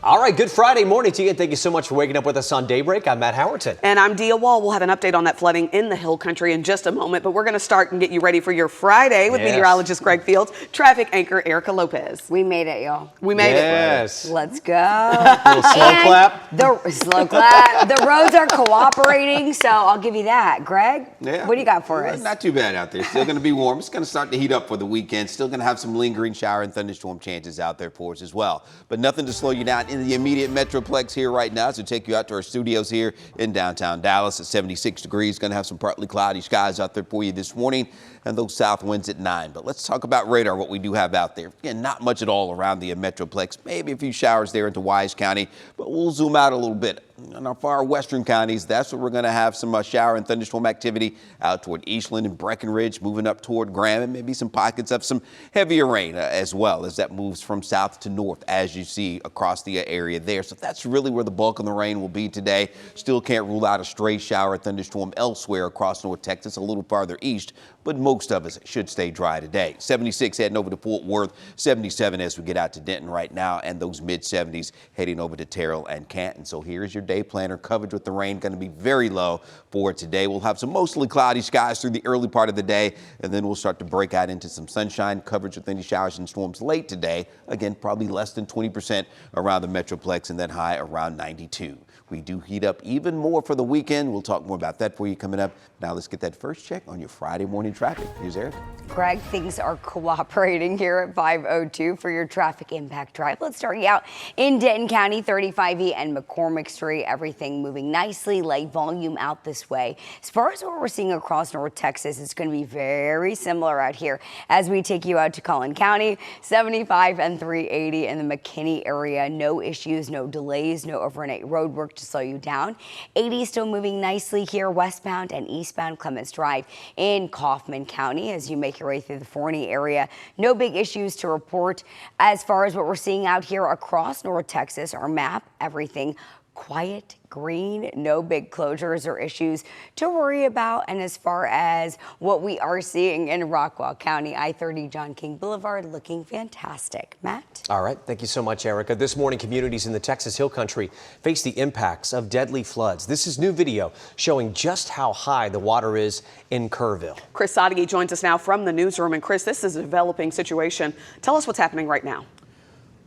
All right, good Friday morning to you. Thank you so much for waking up with us on Daybreak. I'm Matt Howerton. And I'm Dia Wall. We'll have an update on that flooding in the Hill Country in just a moment, but we're going to start and get you ready for your Friday with meteorologist Greg Fields, traffic anchor Erica Lopez. We made it, y'all. We made it. Yes. Let's go. Little slow clap. Slow clap. The roads are cooperating, so I'll give you that. Greg, what do you got for us? Not too bad out there. Still going to be warm. It's going to start to heat up for the weekend. Still going to have some lingering shower and thunderstorm chances out there for us as well. But nothing to slow you down in the immediate metroplex here right now. So take you out to our studios here in downtown Dallas at 76 degrees. Going to have some partly cloudy skies out there for you this morning, and those south winds at 9. But let's talk about radar, what we do have out there. Again, not much at all around the metroplex. Maybe a few showers there into Wise County, but we'll zoom out a little bit. In our far western counties, that's where we're going to have some shower and thunderstorm activity out toward Eastland and Breckenridge, moving up toward Graham, and maybe some pockets of some heavier rain as well as that moves from south to north, as you see across the area there. So that's really where the bulk of the rain will be today. Still can't rule out a stray shower or thunderstorm elsewhere across North Texas, a little farther east, but most of us should stay dry today. 76 heading over to Fort Worth, 77 as we get out to Denton right now, and those mid-70s heading over to Terrell and Canton. So here's your day planner. Coverage with the rain going to be very low for today. We'll have some mostly cloudy skies through the early part of the day, and then we'll start to break out into some sunshine. Coverage with any showers and storms late today. Again, probably less than 20% around the metroplex, and then high around 92. We do heat up even more for the weekend. We'll talk more about that for you coming up. Now let's get that first check on your Friday morning traffic. Here's Eric. Greg, things are cooperating here at 5:02 for your traffic impact drive. Let's start you out in Denton County, 35E and McCormick Street. Everything moving nicely, light volume out this way. As far as what we're seeing across North Texas, it's going to be very similar out here as we take you out to Collin County, 75 and 380 in the McKinney area. No issues, no delays, no overnight road work to slow you down. 80 still moving nicely here westbound and eastbound Clements Drive in Kaufman County as you make your way through the Forney area. No big issues to report as far as what we're seeing out here across North Texas. Our map, everything quiet, green, no big closures or issues to worry about. And as far as what we are seeing in Rockwall County, I-30 John King Boulevard looking fantastic. Matt? All right. Thank you so much, Erica. This morning, communities in the Texas Hill Country face the impacts of deadly floods. This is new video showing just how high the water is in Kerrville. Chris Sadeghi joins us now from the newsroom. And Chris, this is a developing situation. Tell us what's happening right now.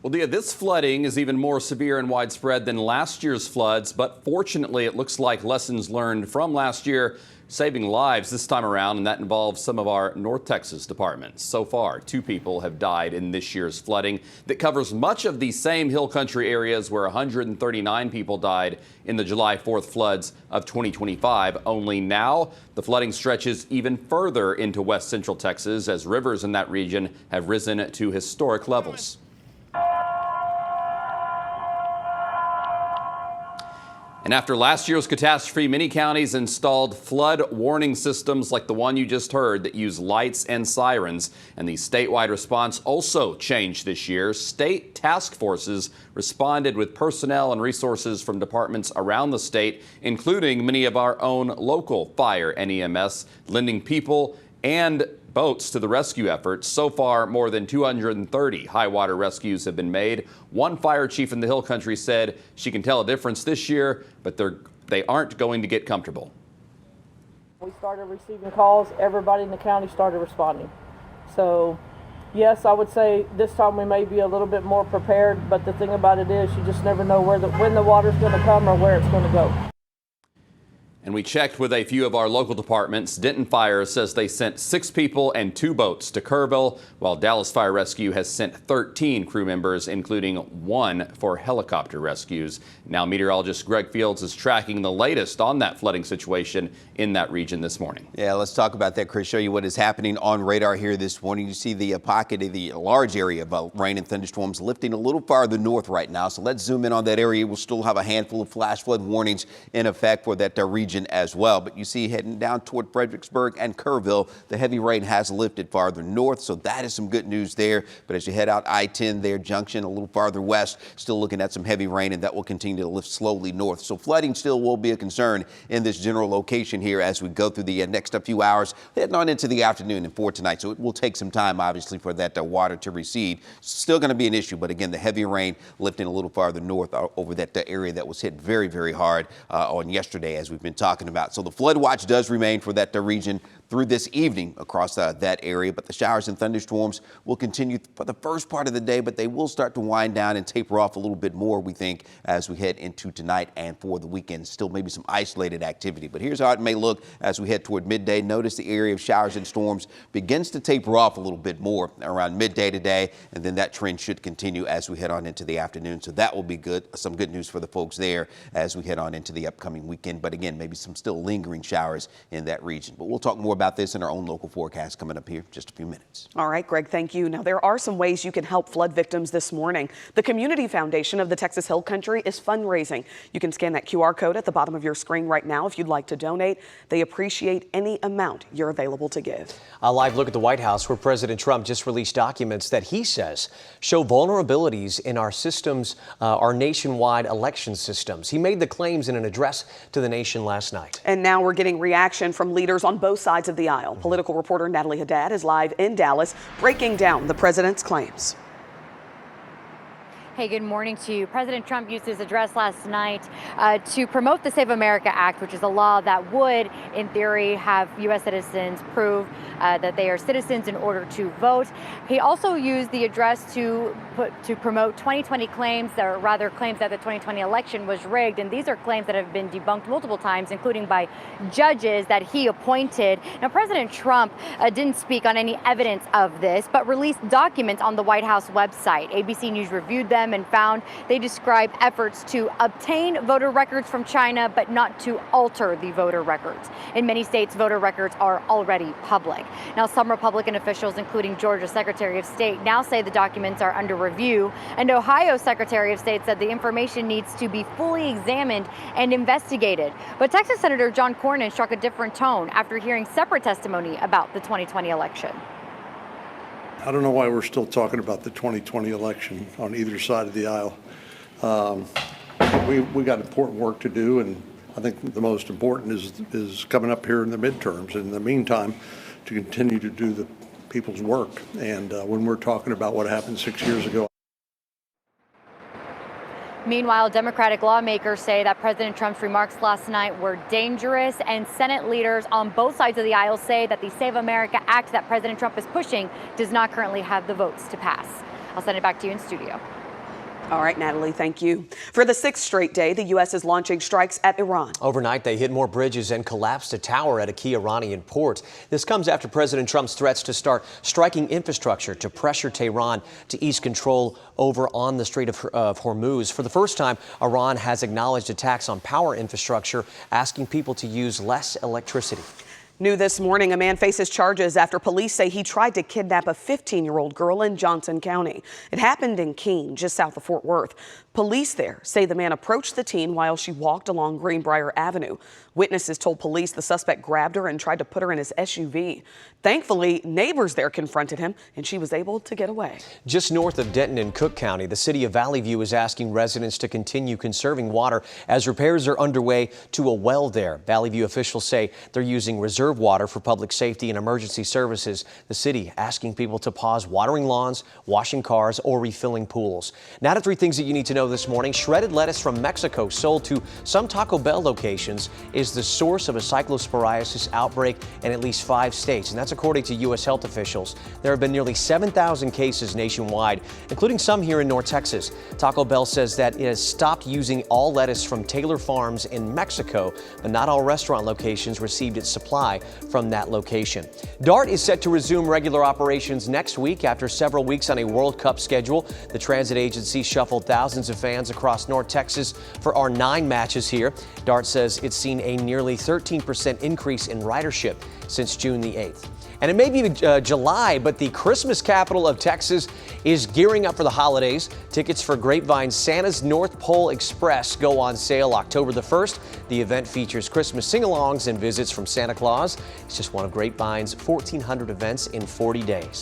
Well, Dia, this flooding is even more severe and widespread than last year's floods, but fortunately it looks like lessons learned from last year saving lives this time around, and that involves some of our North Texas departments. So far, 2 people have died in this year's flooding that covers much of the same hill country areas where 139 people died in the July 4th floods of 2025. Only now, the flooding stretches even further into west central Texas as rivers in that region have risen to historic levels. And after last year's catastrophe, many counties installed flood warning systems like the one you just heard that use lights and sirens. And the statewide response also changed this year. State task forces responded with personnel and resources from departments around the state, including many of our own local fire and EMS, lending people and boats to the rescue effort. So far, more than 230 high water rescues have been made. One fire chief in the Hill Country said she can tell a difference this year, but they aren't going to get comfortable. We started receiving calls. Everybody in the county started responding. So, yes, I would say this time we may be a little bit more prepared, but the thing about it is you just never know when the water's going to come or where it's going to go. And we checked with a few of our local departments. Denton Fire says they sent 6 people and 2 boats to Kerrville, while Dallas Fire Rescue has sent 13 crew members, including 1 for helicopter rescues. Now, meteorologist Greg Fields is tracking the latest on that flooding situation in that region this morning. Yeah, let's talk about that, Chris. Show you what is happening on radar here this morning. You see the pocket of the large area of rain and thunderstorms lifting a little farther north right now. So let's zoom in on that area. We'll still have a handful of flash flood warnings in effect for that region region as well. But you see heading down toward Fredericksburg and Kerrville, the heavy rain has lifted farther north, so that is some good news there. But as you head out I-10 there, Junction, a little farther west, still looking at some heavy rain, and that will continue to lift slowly north. So flooding still will be a concern in this general location here as we go through the next few hours, heading on into the afternoon and for tonight. So it will take some time, obviously, for that water to recede. Still going to be an issue, but again, the heavy rain lifting a little farther north over that area that was hit very, very hard on yesterday, as we've been talking about. So the flood watch does remain for that region through this evening across that area, but the showers and thunderstorms will continue for the first part of the day, but they will start to wind down and taper off a little bit more, we think, as we head into tonight and for the weekend. Still maybe some isolated activity, but here's how it may look as we head toward midday. Notice the area of showers and storms begins to taper off a little bit more around midday today, and then that trend should continue as we head on into the afternoon. So that will be good. Some good news for the folks there as we head on into the upcoming weekend, but again, maybe some still lingering showers in that region. But we'll talk more about this in our own local forecast coming up here in just a few minutes. All right, Greg, thank you. Now, there are some ways you can help flood victims this morning. The Community Foundation of the Texas Hill Country is fundraising. You can scan that QR code at the bottom of your screen right now if you'd like to donate. They appreciate any amount you're available to give. A live look at the White House, where President Trump just released documents that he says show vulnerabilities in our systems, our nationwide election systems. He made the claims in an address to the nation last night. And now we're getting reaction from leaders on both sides of the aisle. Political reporter Natalie Haddad is live in Dallas, breaking down the president's claims. Hey, good morning to you. President Trump used his address last night to promote the Save America Act, which is a law that would, in theory, have U.S. citizens prove that they are citizens in order to vote. He also used the address to promote 2020 claims, or rather claims that the 2020 election was rigged. And these are claims that have been debunked multiple times, including by judges that he appointed. Now, President Trump didn't speak on any evidence of this, but released documents on the White House website. ABC News reviewed them and found they describe efforts to obtain voter records from China, but not to alter the voter records. In many states, voter records are already public. Now, some Republican officials, including Georgia's Secretary of State, now say the documents are under review, and Ohio's Secretary of State said the information needs to be fully examined and investigated. But Texas Senator John Cornyn struck a different tone after hearing separate testimony about the 2020 election. I don't know why we're still talking about the 2020 election on either side of the aisle. We got important work to do, and I think the most important is coming up here in the midterms. In the meantime, to continue to do the people's work. And when we're talking about what happened 6 years ago. Meanwhile, Democratic lawmakers say that President Trump's remarks last night were dangerous, and Senate leaders on both sides of the aisle say that the Save America Act that President Trump is pushing does not currently have the votes to pass. I'll send it back to you in studio. All right, Natalie, thank you. For the 6th straight day, the U.S. is launching strikes at Iran. Overnight, they hit more bridges and collapsed a tower at a key Iranian port. This comes after President Trump's threats to start striking infrastructure to pressure Tehran to ease control over on the Strait of Hormuz. For the first time, Iran has acknowledged attacks on power infrastructure, asking people to use less electricity. New this morning, a man faces charges after police say he tried to kidnap a 15-year-old girl in Johnson County. It happened in Keene, just south of Fort Worth. Police there say the man approached the teen while she walked along Greenbrier Avenue. Witnesses told police the suspect grabbed her and tried to put her in his SUV. Thankfully, neighbors there confronted him, and she was able to get away. Just north of Denton in Cook County, the city of Valley View is asking residents to continue conserving water as repairs are underway to a well there. Valley View officials say they're using reserve water for public safety and emergency services. The city asking people to pause watering lawns, washing cars, or refilling pools. Now to 3 things that you need to know this morning. Shredded lettuce from Mexico sold to some Taco Bell locations is the source of a cyclosporiasis outbreak in at least 5 states, and that's according to U.S. health officials. There have been nearly 7,000 cases nationwide, including some here in North Texas. Taco Bell says that it has stopped using all lettuce from Taylor Farms in Mexico, but not all restaurant locations received its supply from that location. DART is set to resume regular operations next week after several weeks on a World Cup schedule. The transit agency shuffled thousands of fans across North Texas for our 9 matches here. DART says it's seen a nearly 13% increase in ridership since June the 8th. And it may be July, but the Christmas capital of Texas is gearing up for the holidays. Tickets for Grapevine's Santa's North Pole Express go on sale October the 1st. The event features Christmas sing-alongs and visits from Santa Claus. It's just one of Grapevine's 1,400 events in 40 days.